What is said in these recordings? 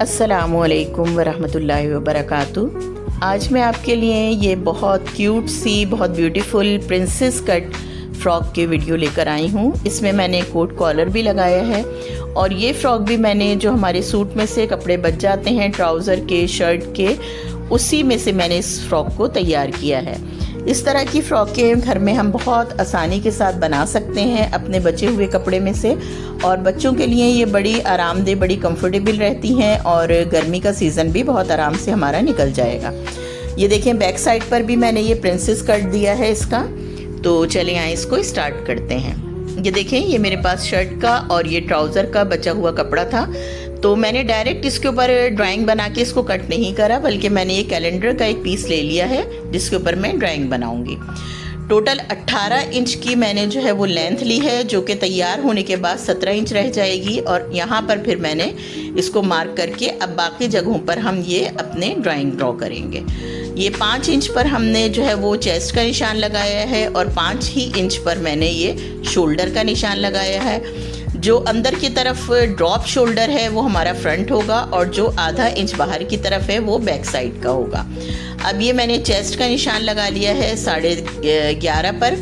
अस्सलामुअलैकुम वरहमतुल्लाहि वबरकातुहू। आज मैं आपके लिए ये बहुत क्यूट सी बहुत ब्यूटीफुल प्रिंसेस कट फ़्रॉक की वीडियो लेकर आई हूँ। इसमें मैंने कोट कॉलर भी लगाया है और ये फ़्रॉक भी मैंने जो हमारे सूट में से कपड़े बच जाते हैं ट्राउज़र के, शर्ट के, उसी में से मैंने इस फ़्रॉक को तैयार किया है। इस तरह की फ़्रॉकें घर में हम बहुत आसानी के साथ बना सकते हैं अपने बचे हुए कपड़े में से, और बच्चों के लिए ये बड़ी आरामदेह, बड़ी कंफर्टेबल रहती हैं और गर्मी का सीज़न भी बहुत आराम से हमारा निकल जाएगा। ये देखें, बैक साइड पर भी मैंने ये प्रिंसेस कट दिया है इसका। तो चलिए आए इसको स्टार्ट करते हैं। ये देखें, ये मेरे पास शर्ट का और ये ट्राउज़र का बचा हुआ कपड़ा था, तो मैंने डायरेक्ट इसके ऊपर ड्राइंग बना के इसको कट नहीं करा, बल्कि मैंने ये कैलेंडर का एक पीस ले लिया है जिसके ऊपर मैं ड्राइंग बनाऊंगी। टोटल 18 इंच की मैंने जो है वो लेंथ ली है, जो कि तैयार होने के बाद 17 इंच रह जाएगी। और यहाँ पर फिर मैंने इसको मार्क करके अब बाकी जगहों पर हम ये अपने ड्राइंग ड्रॉ करेंगे। ये 5 इंच पर हमने जो है वो चेस्ट का निशान लगाया है और 5 ही इंच पर मैंने ये शोल्डर का निशान लगाया है। जो अंदर की तरफ ड्रॉप शोल्डर है वो हमारा फ्रंट होगा और जो आधा इंच बाहर की तरफ है वो बैक साइड का होगा। अब ये मैंने चेस्ट का निशान लगा लिया है 11.5 पर,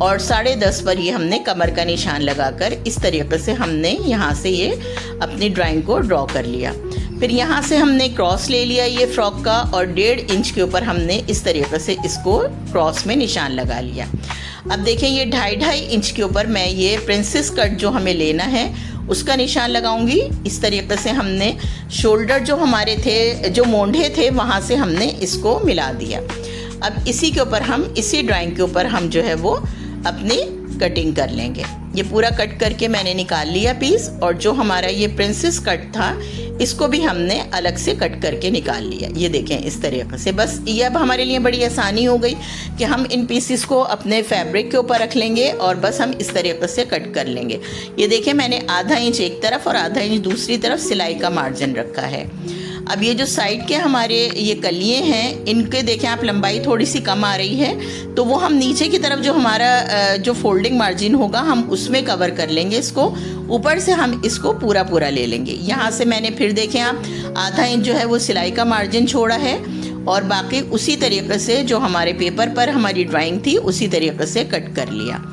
और 10.5 पर ये हमने कमर का निशान लगाकर इस तरीके से हमने यहाँ से ये अपनी ड्राइंग को ड्रॉ कर लिया। फिर यहाँ से हमने क्रॉस ले लिया ये फ्रॉक का और 1.5 इंच के ऊपर हमने इस तरीके से इसको क्रॉस में निशान लगा लिया। अब देखें, ये 2.5 इंच के ऊपर मैं ये प्रिंसेस कट जो हमें लेना है उसका निशान लगाऊंगी। इस तरीके से हमने शोल्डर जो हमारे थे, जो मोंढे थे, वहाँ से हमने इसको मिला दिया। अब इसी के ऊपर हम, इसी ड्राइंग के ऊपर हम जो है वो अपनी कटिंग कर लेंगे। ये पूरा कट करके मैंने निकाल लिया पीस, और जो हमारा ये प्रिंसेस कट था इसको भी हमने अलग से कट करके निकाल लिया। ये देखें इस तरीके से। बस ये अब हमारे लिए बड़ी आसानी हो गई कि हम इन पीसेस को अपने फैब्रिक के ऊपर रख लेंगे और बस हम इस तरीके से कट कर लेंगे। ये देखें, मैंने आधा इंच एक तरफ और आधा इंच दूसरी तरफ सिलाई का मार्जिन रखा है। अब ये जो साइड के हमारे ये कलिए हैं, इनके देखें आप लंबाई थोड़ी सी कम आ रही है, तो वो हम नीचे की तरफ जो हमारा जो फोल्डिंग मार्जिन होगा हम उसमें कवर कर लेंगे इसको। ऊपर से हम इसको पूरा ले लेंगे। यहाँ से मैंने फिर देखें आप आधा इंच जो है वो सिलाई का मार्जिन छोड़ा है और बाकी उसी तरीके से जो हमारे पेपर पर हमारी ड्राइंग थी उसी तरीके से कट कर लिया।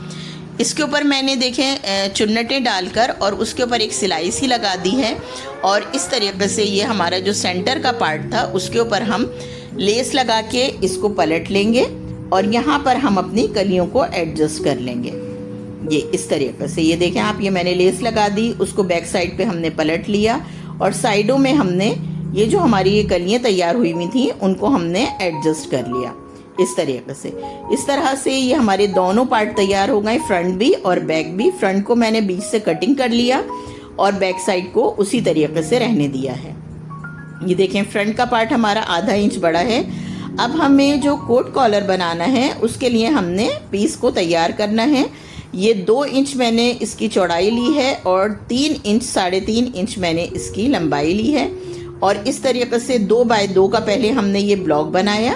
इसके ऊपर मैंने देखें चुन्नटें डालकर और उसके ऊपर एक सिलाई सी लगा दी है, और इस तरीके से ये हमारा जो सेंटर का पार्ट था उसके ऊपर हम लेस लगा के इसको पलट लेंगे और यहाँ पर हम अपनी कलियों को एडजस्ट कर लेंगे। ये इस तरीके से, ये देखें आप, ये मैंने लेस लगा दी, उसको बैक साइड पे हमने पलट लिया और साइडों में हमने ये जो हमारी ये कलियाँ तैयार हुई हुई थी उनको हमने एडजस्ट कर लिया इस तरीके से। इस तरह से ये हमारे दोनों पार्ट तैयार हो गए, फ्रंट भी और बैक भी। फ्रंट को मैंने बीच से कटिंग कर लिया और बैक साइड को उसी तरीके से रहने दिया है। ये देखें, फ्रंट का पार्ट हमारा आधा इंच बड़ा है। अब हमें जो कोट कॉलर बनाना है उसके लिए हमने पीस को तैयार करना है। ये 2 इंच मैंने इसकी चौड़ाई ली है और 3 इंच, 3.5 इंच मैंने इसकी लंबाई ली है, और इस तरीके से 2 बाय 2 का पहले हमने ये ब्लॉक बनाया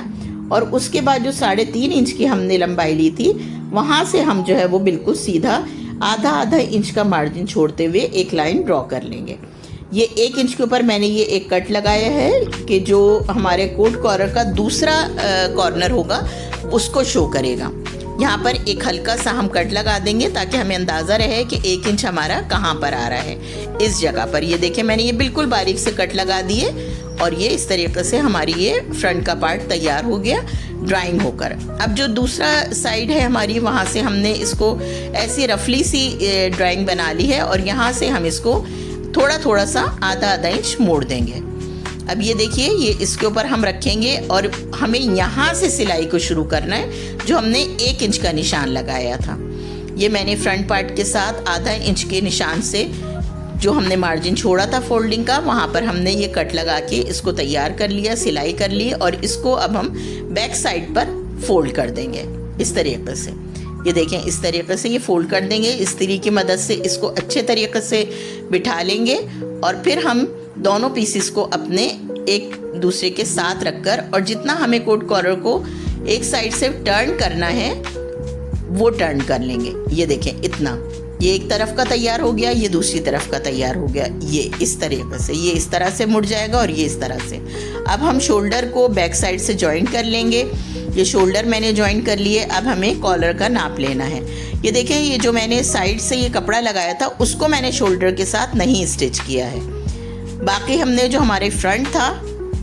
और उसके बाद जो 3.5 इंच की हमने लंबाई ली थी वहाँ से हम जो है वो बिल्कुल सीधा आधा इंच का मार्जिन छोड़ते हुए एक लाइन ड्रॉ कर लेंगे। ये 1 इंच के ऊपर मैंने ये एक कट लगाया है कि जो हमारे कोट कॉलर का दूसरा कॉर्नर होगा उसको शो करेगा। यहाँ पर एक हल्का सा हम कट लगा देंगे ताकि हमें अंदाज़ा रहे कि 1 इंच हमारा कहाँ पर आ रहा है। इस जगह पर ये देखें, मैंने ये बिल्कुल बारीक से कट लगा दिए और ये इस तरीके से हमारी ये फ्रंट का पार्ट तैयार हो गया ड्राइंग होकर। अब जो दूसरा साइड है हमारी, वहाँ से हमने इसको ऐसी रफली सी ड्राइंग बना ली है और यहाँ से हम इसको थोड़ा सा आधा इंच मोड़ देंगे। अब ये देखिए, ये इसके ऊपर हम रखेंगे और हमें यहाँ से सिलाई को शुरू करना है जो हमने 1 इंच का निशान लगाया था। ये मैंने फ्रंट पार्ट के साथ आधा इंच के निशान से जो हमने मार्जिन छोड़ा था फोल्डिंग का, वहाँ पर हमने ये कट लगा के इसको तैयार कर लिया, सिलाई कर ली, और इसको अब हम बैक साइड पर फोल्ड कर देंगे इस तरीके से। ये देखें, इस तरीके से ये फोल्ड कर देंगे। इस्त्री की मदद से इसको अच्छे तरीके से बिठा लेंगे और फिर हम दोनों पीसेस को अपने एक दूसरे के साथ रखकर, और जितना हमें कोट कॉलर को एक साइड से टर्न करना है वो टर्न कर लेंगे। ये देखें, इतना ये एक तरफ का तैयार हो गया, ये दूसरी तरफ का तैयार हो गया। ये इस तरीके से, ये इस तरह से मुड़ जाएगा और ये इस तरह से। अब हम शोल्डर को बैक साइड से जॉइन कर लेंगे। ये शोल्डर मैंने जॉइन कर लिए। अब हमें कॉलर का नाप लेना है। ये देखें, ये जो मैंने साइड से ये कपड़ा लगाया था उसको मैंने शोल्डर के साथ नहीं स्टिच किया है। बाकी हमने जो हमारे फ्रंट था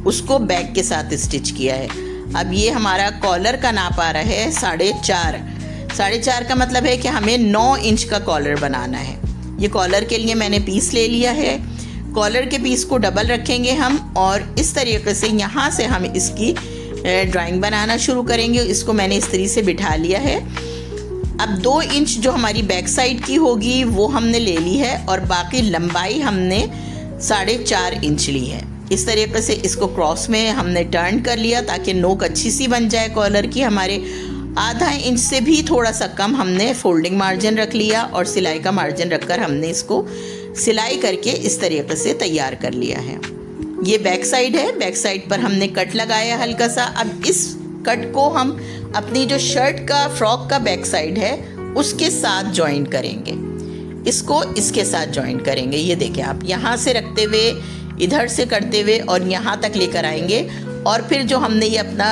उसको बैक के साथ स्टिच किया है। अब ये हमारा कॉलर का नाप आ रहा है 4.5। 4.5 का मतलब है कि हमें 9 इंच का कॉलर बनाना है। ये कॉलर के लिए मैंने पीस ले लिया है। कॉलर के पीस को डबल रखेंगे हम और इस तरीके से यहाँ से हम इसकी ड्राइंग बनाना शुरू करेंगे। इसको मैंने इस तरीके से बिठा लिया है। अब 2 इंच जो हमारी बैक साइड की होगी वो हमने ले ली है और बाकी लंबाई हमने 4.5 इंच ली है। इस तरीके से इसको क्रॉस में हमने टर्न कर लिया ताकि नोक अच्छी सी बन जाए कॉलर की। हमारे आधा इंच से भी थोड़ा सा कम हमने फोल्डिंग मार्जिन रख लिया और सिलाई का मार्जिन रखकर हमने इसको सिलाई करके इस तरीके से तैयार कर लिया है। ये बैक साइड है। बैक साइड पर हमने कट लगाया हल्का सा। अब इस कट को हम अपनी जो शर्ट का फ्रॉक का बैक साइड है उसके साथ जॉइन करेंगे। इसको इसके साथ जॉइन करेंगे। ये देखें आप, यहाँ से रखते हुए, इधर से करते हुए और यहाँ तक लेकर आएंगे और फिर जो हमने ये अपना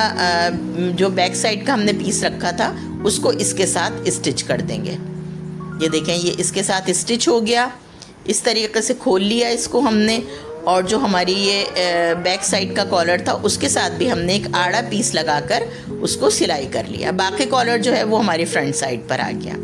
जो बैक साइड का हमने पीस रखा था उसको इसके साथ स्टिच कर देंगे। ये देखें, ये इसके साथ स्टिच हो गया। इस तरीके से खोल लिया इसको हमने और जो हमारी ये बैक साइड का कॉलर था उसके साथ भी हमने एक आड़ा पीस लगाकर उसको सिलाई कर लिया। बाकी कॉलर जो है वो हमारी फ्रंट साइड पर आ गया।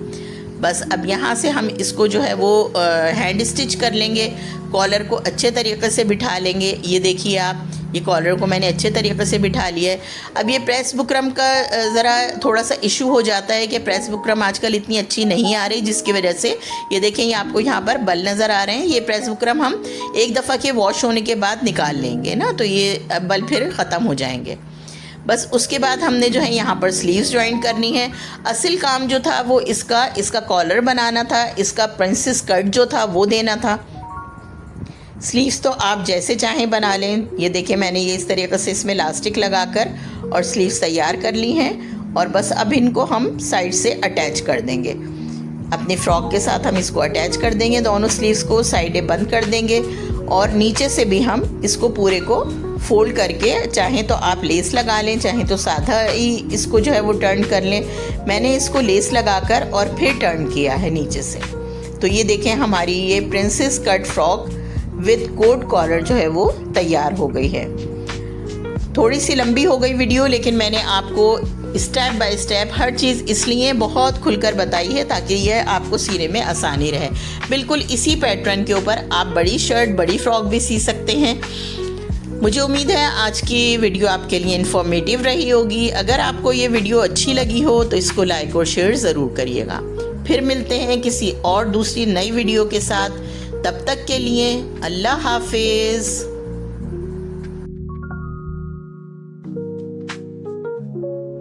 बस अब यहाँ से हम इसको जो है वो हैंड स्टिच कर लेंगे। कॉलर को अच्छे तरीके से बिठा लेंगे। ये देखिए आप, ये कॉलर को मैंने अच्छे तरीके से बिठा लिया है। अब ये प्रेस बुकरम का ज़रा थोड़ा सा इशू हो जाता है कि प्रेस बुकरम आजकल इतनी अच्छी नहीं आ रही, जिसकी वजह से ये देखें, ये आपको यहाँ पर बल नज़र आ रहे हैं। ये प्रेस बुकरम हम एक दफ़ा के वॉश होने के बाद निकाल लेंगे ना, तो ये बल फिर ख़त्म हो जाएंगे। बस उसके बाद हमने जो है यहाँ पर स्लीव्स ज्वाइन करनी है। असल काम जो था वो इसका कॉलर बनाना था, इसका प्रिंसेस कट जो था वो देना था। स्लीव्स तो आप जैसे चाहें बना लें। ये देखें, मैंने ये इस तरीके से इसमें इलास्टिक लगाकर और स्लीव्स तैयार कर ली हैं और बस अब इनको हम साइड से अटैच कर देंगे। अपनी फ्रॉक के साथ हम इसको अटैच कर देंगे। दोनों स्लीव्स को साइडें बंद कर देंगे और नीचे से भी हम इसको पूरे को फोल्ड करके, चाहें तो आप लेस लगा लें, चाहें तो सादा ही इसको जो है वो टर्न कर लें। मैंने इसको लेस लगाकर और फिर टर्न किया है नीचे से। तो ये देखें, हमारी ये princess cut frock with coat collar जो है वो तैयार हो गई है। थोड़ी सी लंबी हो गई वीडियो, लेकिन मैंने आपको स्टेप बाय स्टेप हर चीज़ इसलिए बहुत खुलकर बताई है ताकि यह आपको सीने में आसानी रहे। बिल्कुल इसी पैटर्न के ऊपर आप बड़ी शर्ट, बड़ी फ्रॉक भी सी सकते हैं। मुझे उम्मीद है आज की वीडियो आपके लिए इन्फॉर्मेटिव रही होगी। अगर आपको ये वीडियो अच्छी लगी हो तो इसको लाइक और शेयर ज़रूर करिएगा। फिर मिलते हैं किसी और दूसरी नई वीडियो के साथ। तब तक के लिए अल्लाह हाफिज़।